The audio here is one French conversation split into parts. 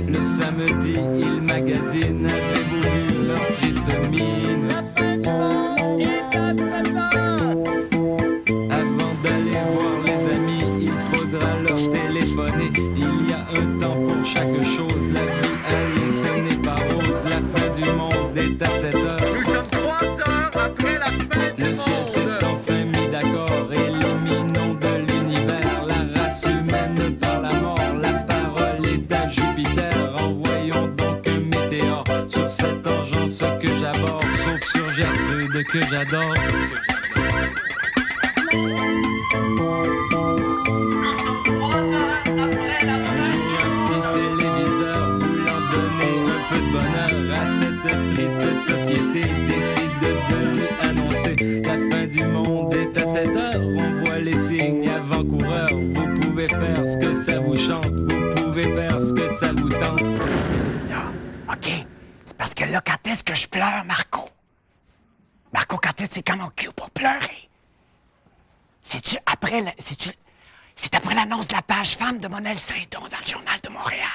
Le samedi, ils magasinent. Avez-vous vu leur triste mine? Avant d'aller voir les amis, il faudra leur téléphoner. Il y a un temps pour chaque chose. La vie, allez, ce n'est pas rose. La fin du monde est à 7 heures. Nous sommes 3 heures après la fin. Le ciel s'est enfin mis d'accord. Éliminons de l'univers la race humaine par la mort. La parole est à Jupiter. Envoyons donc un météore sur cette engeance que j'aborde, sauf sur Gertrude que j'adore. Société décide de lui annoncer la fin du monde est à 7 heures. On voit les signes avant-coureurs. Vous pouvez faire ce que ça vous chante. Vous pouvez faire ce que ça vous tente. Là, OK. C'est parce que là, quand est-ce que je pleure, Marco? Marco, quand est-ce que c'est quand mon cue pour pleurer? C'est-tu après... C'est après l'annonce de la page femme de Monel Saint-Don dans le Journal de Montréal.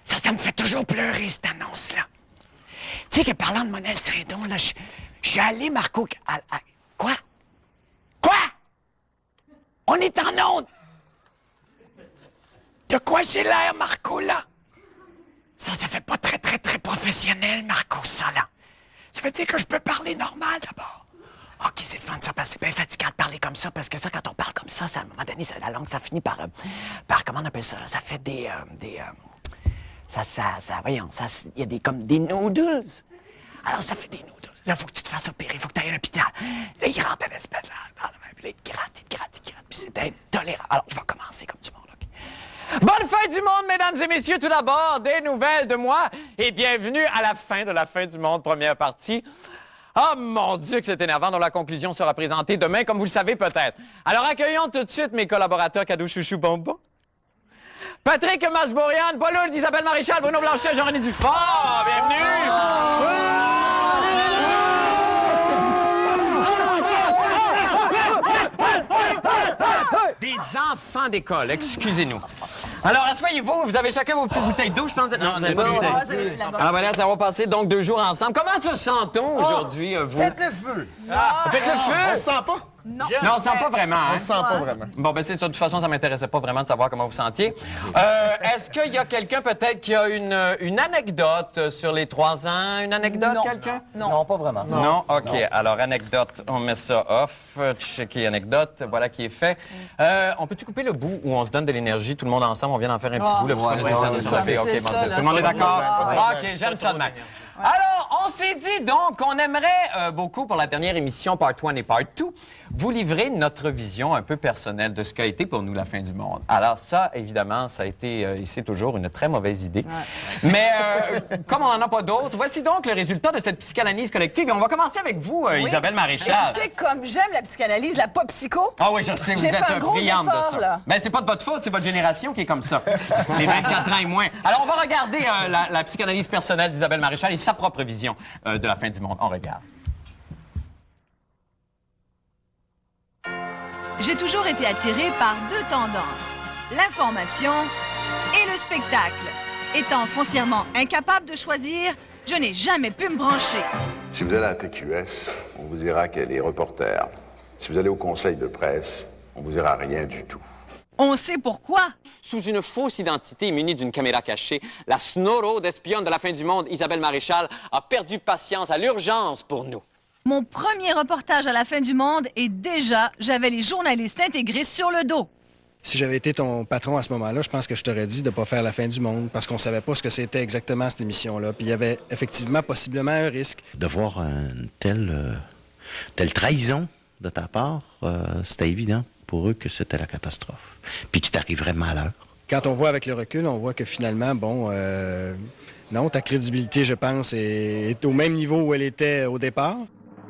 Ça me fait toujours pleurer, cette annonce-là. Tu sais que parlant de Monel Saint-Don, là, je suis allé, Marco... Quoi? Quoi? On est en onde! De quoi j'ai l'air, Marco, là? Ça fait pas très professionnel, Marco, ça, là. Ça veut dire que je peux parler normal, d'abord. OK, c'est le fun, ça, parce que c'est bien fatigant de parler comme ça, parce que ça, quand on parle comme ça, à un moment donné, la langue, ça finit par comment on appelle ça, là? Ça fait voyons, il y a comme des noodles. Alors, ça fait des noodles. Là, faut que tu te fasses opérer, faut que tu ailles à l'hôpital. Là, il rentre à l'espèce là, puis là, il gratte, puis c'est intolérable. Alors, je vais commencer comme du monde, OK? Bonne fin du monde, mesdames et messieurs. Tout d'abord, des nouvelles de moi et bienvenue à la fin de la fin du monde, première partie. Oh mon Dieu que c'est énervant, dont la conclusion sera présentée demain, comme vous le savez peut-être. Alors, accueillons tout de suite mes collaborateurs cadeaux chouchou bonbon. Patrick Masbourian, Paul Oud, Isabelle Maréchal, Bruno Blanchet, Jean-René Dufort, bienvenue! Des enfants d'école, excusez-nous. Alors, asseyez-vous, vous avez chacun vos petites bouteilles d'eau, je pense. Non, vous n'avez pas de bouteille. Alors voilà, ça va passer donc 2 jours ensemble. Comment se sent-on aujourd'hui, vous? Faites le feu! Faites le feu! On se sent pas? Non, on sent pas vraiment. Hein? On se sent pas vraiment. Bon, ben c'est ça. De toute façon, ça m'intéressait pas vraiment de savoir comment vous sentiez. Est-ce qu'il y a quelqu'un peut-être qui a une anecdote sur les 3 ans? Une anecdote, quelqu'un? Non, pas vraiment. Non? OK. Non. Alors, anecdote, on met ça off. Checker anecdote. Voilà qui est fait. On peut-tu couper le bout où on se donne de l'énergie, tout le monde ensemble, on vient d'en faire un petit bout, là, OK, bon, tout le monde est d'accord? OK, j'aime ça de même. Alors, on s'est dit donc qu'on aimerait beaucoup, pour la dernière émission Part 1 et Part 2, vous livrer notre vision un peu personnelle de ce qu'a été pour nous la fin du monde. Alors ça, évidemment, ça a été et c'est toujours une très mauvaise idée. Ouais. Mais comme on n'en a pas d'autres, voici donc le résultat de cette psychanalyse collective. Et on va commencer avec vous, Isabelle Maréchal. Tu sais, comme j'aime la psychanalyse, la pas psycho. Ah oui, je sais, vous êtes brillante de ça. Là. Ben, c'est pas de votre faute, c'est votre génération qui est comme ça. Les 24 ans et moins. Alors, on va regarder la psychanalyse personnelle d'Isabelle Maréchal et sa propre vision de la fin du monde. On regarde. J'ai toujours été attirée par 2 tendances, l'information et le spectacle. Étant foncièrement incapable de choisir, je n'ai jamais pu me brancher. Si vous allez à la TQS, on vous dira qu'elle est reporter. Si vous allez au conseil de presse, on vous dira rien du tout. On sait pourquoi. Sous une fausse identité munie d'une caméra cachée, la Snorro d'espionne de la fin du monde, Isabelle Maréchal, a perdu patience à l'urgence pour nous. Mon premier reportage à la fin du monde et déjà, j'avais les journalistes intégrés sur le dos. Si j'avais été ton patron à ce moment-là, je pense que je t'aurais dit de ne pas faire la fin du monde parce qu'on savait pas ce que c'était exactement cette émission-là. Puis il y avait effectivement possiblement un risque. De voir une telle trahison de ta part, c'était évident pour eux que c'était la catastrophe. Puis qu'il t'arriverait malheur. Quand on voit avec le recul, on voit que finalement, non, ta crédibilité, je pense, est au même niveau où elle était au départ.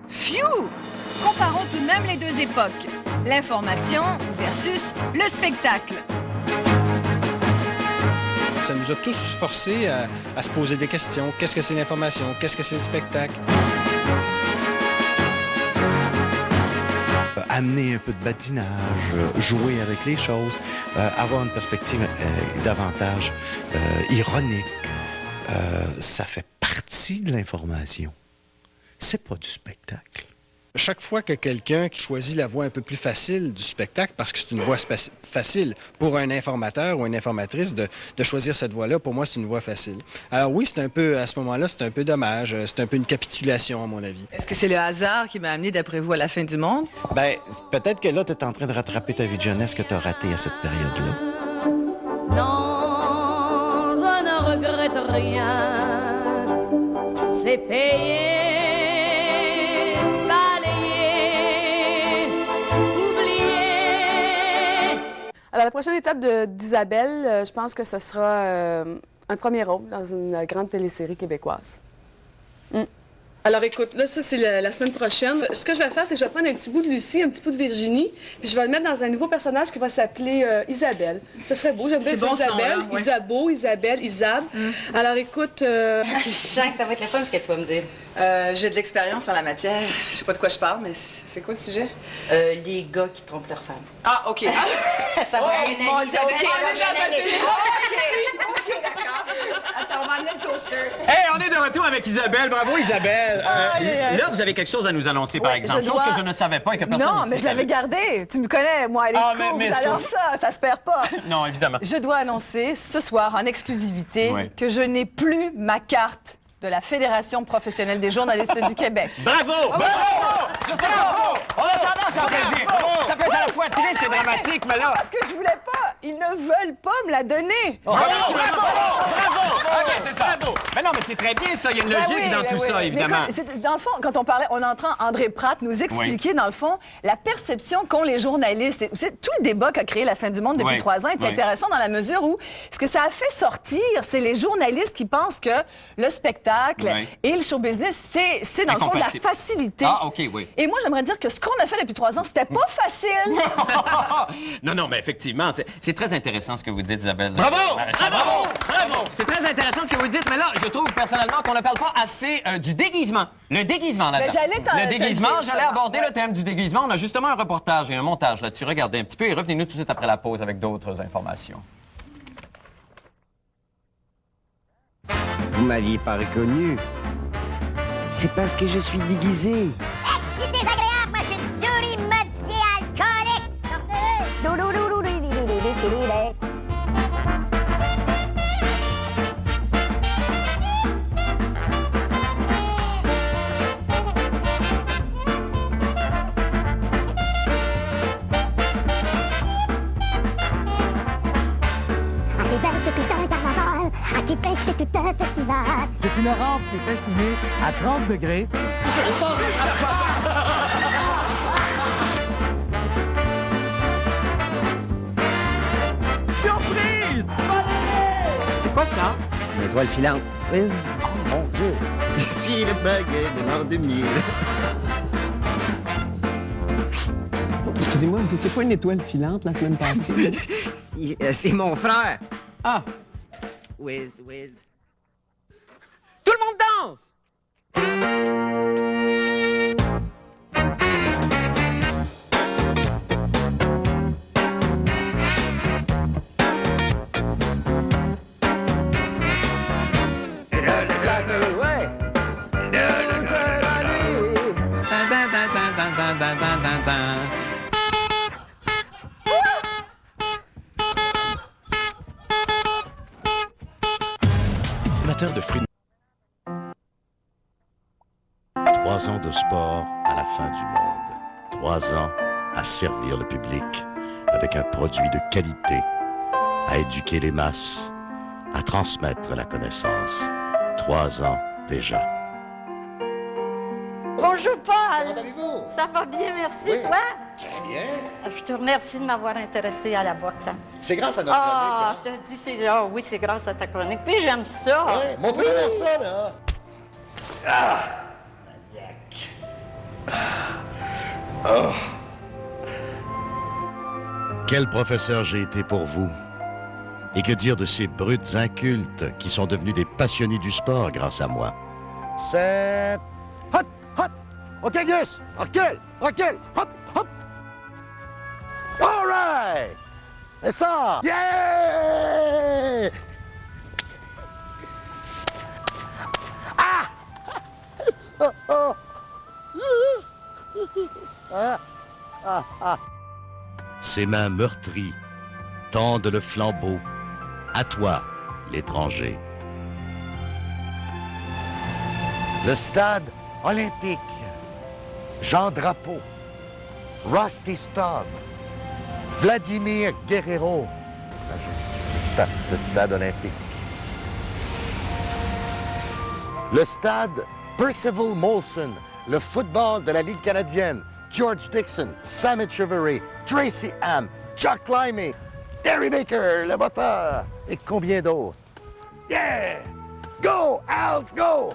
Phew! comparons tout de même les deux époques. L'information versus le spectacle. Ça nous a tous forcés à se poser des questions. Qu'est-ce que c'est l'information? Qu'est-ce que c'est le spectacle? Amener un peu de badinage, jouer avec les choses, avoir une perspective davantage ironique. Ça fait partie de l'information. C'est pas du spectacle. Chaque fois que quelqu'un choisit la voie un peu plus facile du spectacle, parce que c'est une voie facile pour un informateur ou une informatrice de choisir cette voie-là, pour moi, c'est une voie facile. Alors oui, c'est un peu, à ce moment-là, c'est un peu dommage. C'est un peu une capitulation, à mon avis. Est-ce que c'est le hasard qui m'a amené, d'après vous, à la fin du monde? Ben, peut-être que là, tu es en train de rattraper ta vie de jeunesse que tu as ratée à cette période-là. Non, je ne regrette rien. C'est payé. Alors, la prochaine étape d'Isabelle, je pense que ce sera un premier rôle dans une grande télésérie québécoise. Alors, écoute, là, ça, c'est la semaine prochaine. Ce que je vais faire, c'est que je vais prendre un petit bout de Lucie, un petit bout de Virginie, puis je vais le mettre dans un nouveau personnage qui va s'appeler Isabelle. Ça serait beau, j'aime bien bon, Isabelle, ouais. Isabeau, Isabelle, Isab. Alors, écoute... Je sens que ça va être le fun, ce que tu vas me dire. J'ai de l'expérience en la matière. Je sais pas de quoi je parle, mais c'est quoi le sujet? Les gars qui trompent leurs femmes. Ah, OK. Ça va bien mon aller, Dieu, Isabelle, OK, ça va bien aller. OK, d'accord. Attends, on va amener le toaster. Hey, on est de retour avec Isabelle. Bravo, Isabelle. Là, vous avez quelque chose à nous annoncer, par exemple. Chose que je ne savais pas et que personne Non, ici mais je l'avais savait. gardé. Tu me connais, moi, les scoops. mais Alors ça se perd pas. Non, évidemment. Je dois annoncer ce soir, en exclusivité, Oui. que je n'ai plus ma carte de la Fédération professionnelle des journalistes du Québec. Bravo! Bravo! Je sais pas. On a tendance à applaudir. Ça peut être à la fois triste et dramatique, mais là... Parce que je voulais pas. Ils ne veulent pas me la donner. Bravo! OK, c'est ça. Bravo! Mais non, mais c'est très bien, ça. Il y a une logique dans tout ça, évidemment. Dans le fond, quand on parlait, on entend André Pratt nous expliquer, dans le fond, la perception qu'ont les journalistes. Tout le débat qu'a créé la fin du monde depuis 3 ans est intéressant dans la mesure où ce que ça a fait sortir, c'est les journalistes qui pensent que le spectacle et le show business, c'est dans le fond de la facilité. Ah, OK, oui. Et moi, j'aimerais dire que ce qu'on a fait depuis 3 ans, c'était pas facile. Non, mais effectivement, c'est très intéressant ce que vous dites, Isabelle. Bravo! Bravo! Bravo! C'est très intéressant ce que vous dites, mais là, je trouve personnellement qu'on ne parle pas assez du déguisement. Le déguisement là-dedans. Le déguisement, j'allais aborder le thème du déguisement. On a justement un reportage et un montage là-dessus. Regardez un petit peu et revenez-nous tout de suite après la pause avec d'autres informations. Vous m'aviez pas reconnu. C'est parce que je suis déguisé. C'est désagréable, moi, je suis une souris modifiée alcoolique. À Québec, c'est tout un festival. C'est une rampe qui est inclinée à 30 degrés. Surprise! C'est quoi ça? Une étoile filante. Oh mon Dieu. Je suis le baguette de l'an 2000. Excusez-moi, vous étiez pas une étoile filante la semaine passée? C'est mon frère. Ah! Whiz. Tout le monde danse! Amateur de fruits. 3 ans de sport à la fin du monde. 3 ans à servir le public avec un produit de qualité, à éduquer les masses, à transmettre la connaissance. 3 ans déjà. Bonjour, Paul. Comment allez-vous? Ça va bien, merci. Oui. Toi? Très bien. Je te remercie de m'avoir intéressé à la boxe. C'est grâce à notre chronique. Je te dis, oui, c'est grâce à ta chronique. Puis j'aime ça. Ouais, montre-moi ça, là. Ah! Maniaque. Oh. Quel professeur j'ai été pour vous. Et que dire de ces brutes incultes qui sont devenus des passionnés du sport grâce à moi. 7. Hop, hop. OK, Gus. Recule, recule. Hop, hop. All right. C'est ça. Yeah! Ah! Oh, oh. Ah, ah, ah. Ses mains meurtries tendent le flambeau. À toi, l'étranger. Le stade olympique. Jean Drapeau. Rusty Staub. Vladimir Guerrero. Le stade olympique. Le stade Percival Molson. Le football de la Ligue canadienne. George Dixon, Sam Etcheverry, Tracy Ham, Chuck Limey, Terry Baker, le batteur, et combien d'autres? Yeah! Go, Als, go!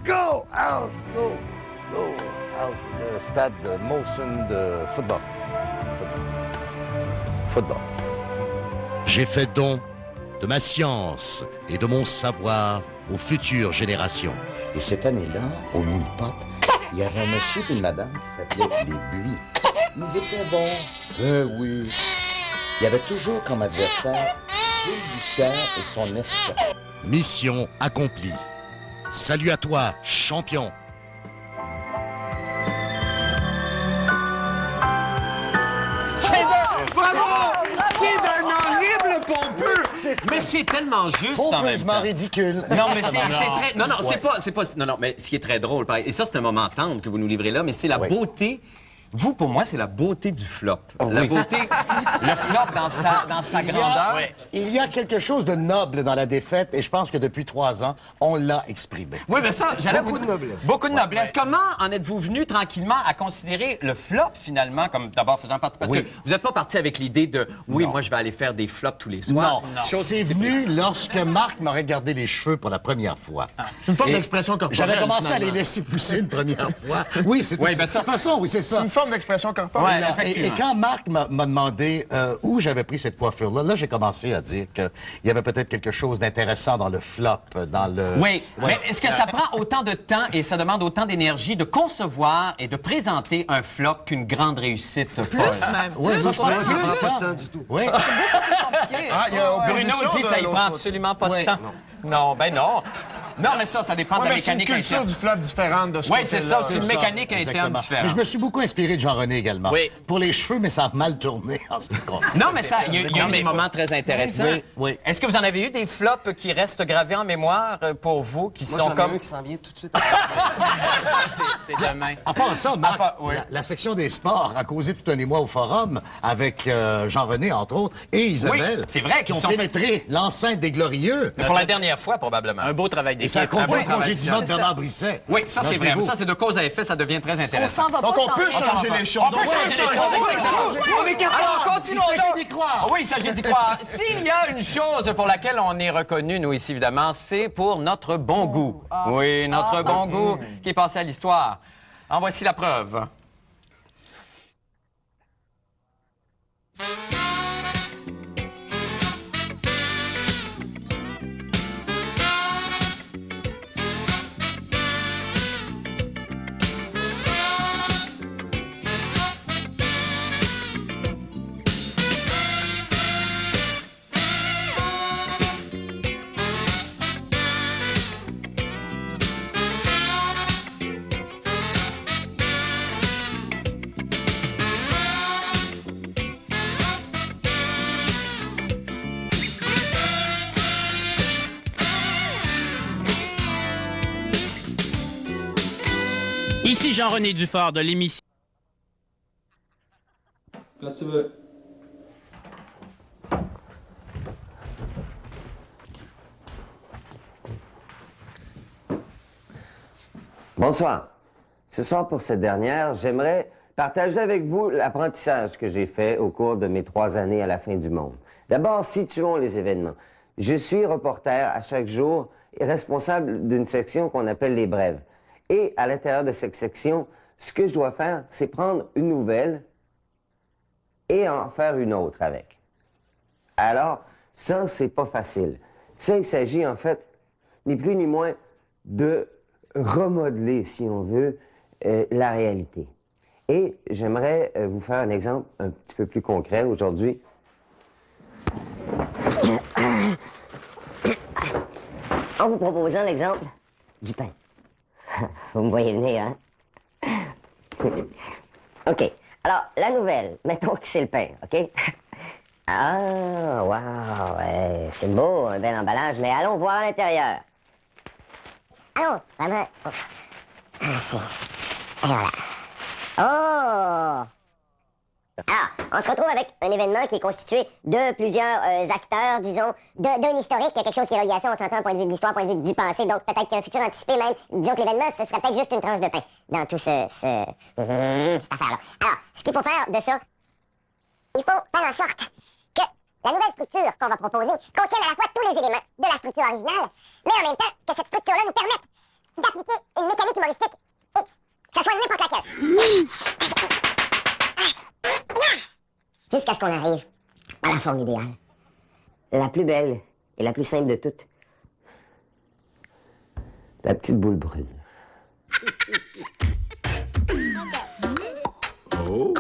Go, Als, go! Go, Als, le stade de Molson de football. Football. J'ai fait don de ma science et de mon savoir aux futures générations. Et cette année-là, au mini-pot, il y avait un monsieur et une madame qui s'appelaient les Buis. Ils étaient bons. Oui. Il y avait toujours comme adversaire Gilles Ducaire et son escort. Mission accomplie. Salut à toi, champion. Bravo! C'est d'un horrible pompeux! Mais c'est tellement juste en même temps. Ridicule. Non, mais c'est très... Non, c'est pas... Non, mais ce qui est très drôle, pareil, et ça, c'est un moment tendre que vous nous livrez là, mais c'est la beauté... Vous, pour moi, c'est la beauté du flop. La beauté, le flop dans sa grandeur. Il y a quelque chose de noble dans la défaite, et je pense que depuis 3 ans, on l'a exprimé. Oui, mais ça, j'allais Beaucoup de noblesse. Beaucoup de noblesse. Comment en êtes-vous venu tranquillement à considérer le flop, finalement, comme d'abord faisant partie... Parce que vous n'êtes pas parti avec l'idée de, moi, je vais aller faire des flops tous les soirs. Non. C'est venu lorsque Marc m'a regardé les cheveux pour la première fois. C'est une forme d'expression corporelle. J'avais commencé à les laisser pousser une première fois. Oui, c'est de toute façon, oui, c'est ça. C'est une forme d'expression corporelle. Et quand Marc m'a demandé où j'avais pris cette coiffure-là, là, j'ai commencé à dire qu'il y avait peut-être quelque chose d'intéressant dans le flop, dans le... Oui, mais est-ce que ça prend autant de temps et ça demande autant d'énergie de concevoir et de présenter un flop qu'une grande réussite, Paul? Plus même. Oui, plus, ça prend pas de temps du tout. Oui. Bruno dit ça, il prend absolument pas de temps. Non, ben non. Non, mais ça dépend de la mécanique interne. C'est une culture du flop différente de ce côté-là. Oui, c'est ça, c'est une mécanique interne différente. Mais je me suis beaucoup inspiré de Jean-René également. Oui. Pour les cheveux, mais ça a mal tourné en ce qui concerne. Non, mais ça, il y a eu des moments très intéressants. Oui. Est-ce que vous en avez eu des flops qui restent gravés en mémoire pour vous, qui sont comme... Moi, qui s'en vient tout de suite. C'est demain. À part ça, Marc, la section des sports a causé tout un émoi au forum avec Jean-René, entre autres, et Isabelle. Oui, c'est vrai qui ont pénétré l'enceinte des Glorieux. Mais pour la dernière fois, probablement. Un beau travail d'équipe. Et ça a conduit au congédiement de Bernard Brisset. Oui, ça, c'est vrai. Ça, c'est de cause à effet, ça devient très intéressant. Donc, on peut changer les choses. On peut changer les choses. On est capable. Alors, continuons. Il s'agit d'y croire. Oui, il s'agit d'y croire. S'il y a une chose pour laquelle on est reconnu, nous, ici, évidemment, c'est pour notre bon goût. Oui, notre bon goût qui est passé à l'histoire. En voici la preuve. Ici Jean-René Dufort de l'émission. Quand tu veux. Bonsoir. Ce soir, pour cette dernière, j'aimerais partager avec vous l'apprentissage que j'ai fait au cours de mes 3 années à la fin du monde. D'abord, situons les événements. Je suis reporter à chaque jour et responsable d'une section qu'on appelle les brèves. Et à l'intérieur de cette section ce que je dois faire, c'est prendre une nouvelle et en faire une autre avec. Alors, ça, c'est pas facile. Ça, il s'agit, en fait, ni plus ni moins de remodeler, si on veut, la réalité. Et j'aimerais vous faire un exemple un petit peu plus concret aujourd'hui. En vous proposant l'exemple du pain. Vous me voyez venir, hein? OK. Alors, la nouvelle, mettons que c'est le pain, OK? Ah, wow, ouais, c'est beau, un bel emballage, mais allons voir à l'intérieur. Allons, vraiment. Voilà. Oh! Alors, on se retrouve avec un événement qui est constitué de plusieurs acteurs, disons, d'un historique, quelque chose qui est relié à ça, on s'entend, un point de vue de l'histoire, point de vue du passé, donc peut-être qu'un futur anticipé même, disons que l'événement, ce serait peut-être juste une tranche de pain dans tout cette affaire-là. Alors, ce qu'il faut faire de ça, il faut faire en sorte que la nouvelle structure qu'on va proposer contienne à la fois tous les éléments de la structure originale, mais en même temps que cette structure-là nous permette d'appliquer une mécanique humoristique X, que ce soit n'importe laquelle. Jusqu'à ce qu'on arrive à la forme idéale. La plus belle et la plus simple de toutes. La petite boule brune. Oh!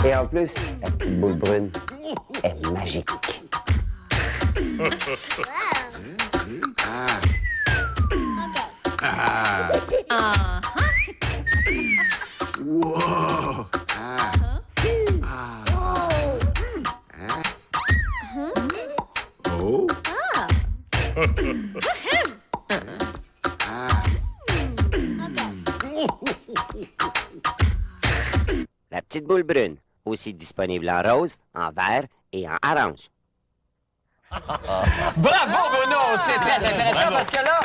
Et en plus, la petite boule brune est magique. Wow! Oh! La petite boule brune, aussi disponible en rose, en vert et en orange. Bravo, Bruno! C'est très intéressant parce que là,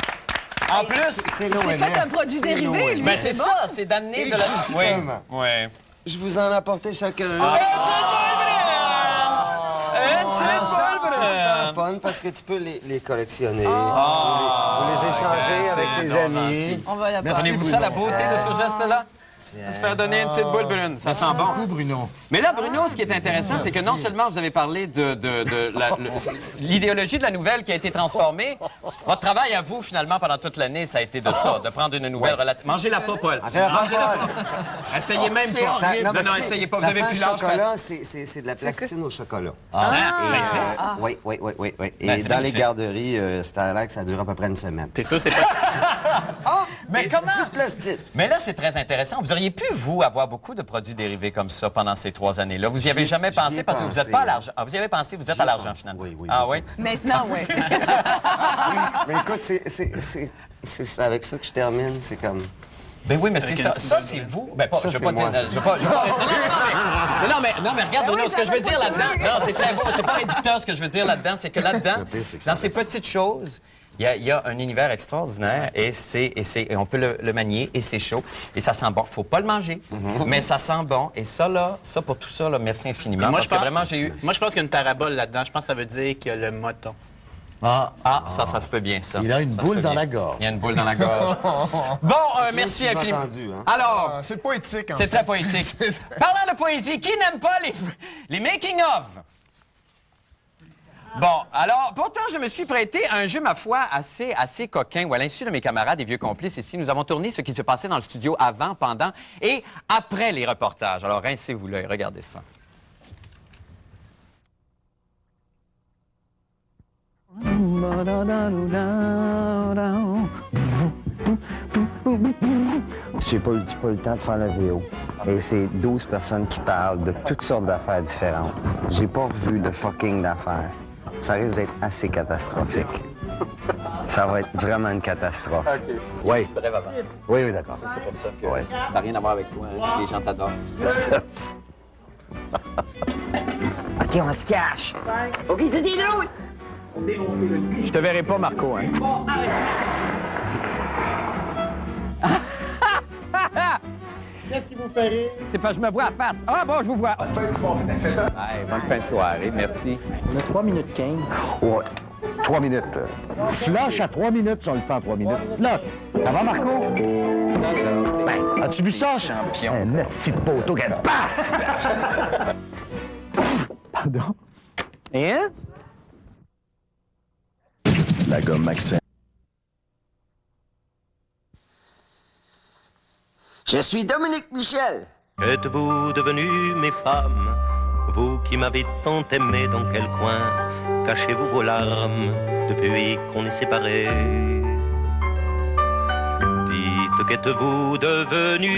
en plus... C'est fait un produit dérivé, lui. Ben, c'est ça, c'est d'amener de la... Oui, oui. Je vous en apportais chacun. C'est fun parce que tu peux les collectionner, ou les échanger avec tes amis. Prenez-vous ça, la beauté de ce geste-là? De se faire donner une petite boule brune. Ça sent bon. Beaucoup, Bruno. Mais là, Bruno, ce qui est intéressant, c'est que non seulement vous avez parlé de l'idéologie de la nouvelle qui a été transformée, votre travail à vous, finalement, pendant toute l'année, ça a été de ça, de prendre une nouvelle relative. Mangez-la pas, Paul. Mangez-la pas. Essayez même pas. Non, essayez pas. Vous avez plus l'âge. Le chocolat, c'est de la plasticine au chocolat. Ça existe? Oui. Et dans les garderies, c'était là que ça dure à peu près une semaine. T'es sûr, c'est pas... Mais comment? Mais là, c'est très intéressant. Vous auriez pu, vous, avoir beaucoup de produits dérivés comme ça pendant ces 3 années-là. Vous y avez jamais pensé parce que vous n'êtes pas à l'argent. Ah, vous y avez pensé, vous êtes à l'argent, finalement. Oui. Ah oui? Maintenant, oui. Mais écoute, c'est avec ça que je termine. C'est comme... Ben oui, mais c'est ça. Ça, c'est vous. Ben, pas, ça, je veux pas dire... Non, mais regarde, Bruno, ce que je veux dire là-dedans... Non, c'est très beau. C'est pas réducteur, ce que je veux dire là-dedans. C'est que là-dedans, dans ces petites choses... Il y a un univers extraordinaire et on peut le manier et c'est chaud et ça sent bon. Faut pas le manger, mais ça sent bon. Et ça, pour tout ça, là, merci infiniment. Moi, je pense qu'il y a une parabole là-dedans. Je pense que ça veut dire qu'il y a le moton. Ça se peut bien, ça. Il a une boule dans la gorge. Il y a une boule dans la gorge. Bon, merci infiniment. Hein? Alors, c'est poétique, c'est très poétique. Parlant de poésie, qui n'aime pas les making-of? Bon, alors, pourtant, je me suis prêté à un jeu, ma foi, assez coquin, où à l'insu de mes camarades et vieux complices ici, nous avons tourné ce qui se passait dans le studio avant, pendant et après les reportages. Alors, rincez-vous l'œil, regardez ça. J'ai pas eu le temps de faire la vidéo. Et c'est 12 personnes qui parlent de toutes sortes d'affaires différentes. J'ai pas revu de fucking d'affaires. Ça risque d'être assez catastrophique. Ça va être vraiment une catastrophe. OK. Oui. Oui, d'accord. C'est pour ça que ça n'a rien à voir avec toi. Hein? Les gens t'adorent. OK, on se cache. OK, tu dis l'autre. Je te verrai pas, Marco. Hein? Qu'est-ce qui vous fait rire? C'est parce que je me vois à face. Ah bon, je vous vois. Bonne fin de soirée, merci. On a 3 minutes 15. Ouais. 3 minutes. Flush à 3 minutes si on le fait en 3 minutes. Flush. Ça va, Marco? Ben, as-tu vu ça? Champion. Un petit poteau qu'elle passe! Pardon? Hein? La gomme Maxime. Je suis Dominique Michel. Êtes-vous devenus mes femmes? Vous qui m'avez tant aimé, dans quel coin cachez-vous vos larmes depuis qu'on est séparés? Dites, qu'êtes-vous devenue?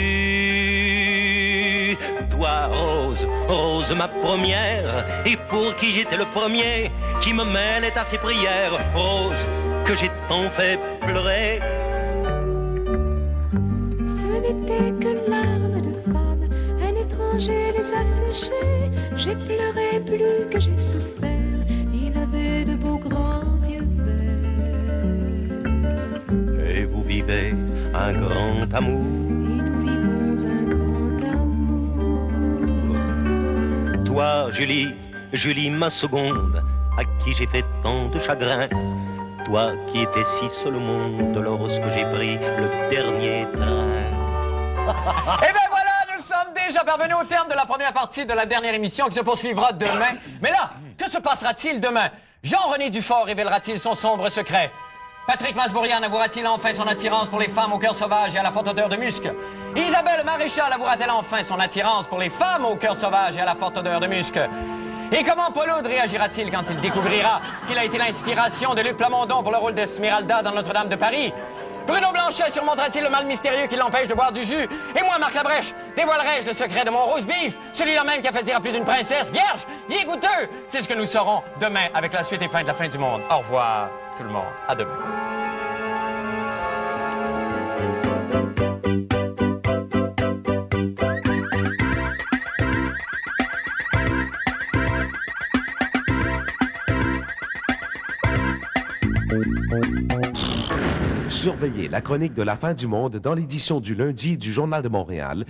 Toi, Rose, Rose ma première, et pour qui j'étais le premier, qui me mêlait à ses prières. Rose, que j'ai tant fait pleurer. Ce n'était que larmes de femme, un étranger les a séchées. J'ai pleuré plus que j'ai souffert, il avait de beaux grands yeux verts. Et vous vivez un grand amour. Et nous vivons un grand amour. Toi, Julie, Julie ma seconde, à qui j'ai fait tant de chagrin. Toi qui étais si seul au monde lorsque j'ai pris le dernier train. Eh bien voilà, nous sommes déjà parvenus au terme de la première partie de la dernière émission qui se poursuivra demain. Mais là, que se passera-t-il demain? Jean-René Dufort révélera-t-il son sombre secret? Patrick Masbourian avouera-t-il enfin son attirance pour les femmes au cœur sauvage et à la forte odeur de musc? Isabelle Maréchal avouera-t-elle enfin son attirance pour les femmes au cœur sauvage et à la forte odeur de musc? Et comment Paul Aude réagira-t-il quand il découvrira qu'il a été l'inspiration de Luc Plamondon pour le rôle d'Esmeralda dans Notre-Dame de Paris? Bruno Blanchet surmontera-t-il le mal mystérieux qui l'empêche de boire du jus? Et moi, Marc Labrèche, dévoilerai-je le secret de mon rose beef? Celui-là même qui a fait dire à plus d'une princesse vierge? Il est goûteux! C'est ce que nous saurons demain avec la suite et fin de la fin du monde. Au revoir, tout le monde. À demain. Surveillez la chronique de la fin du monde dans l'édition du lundi du Journal de Montréal.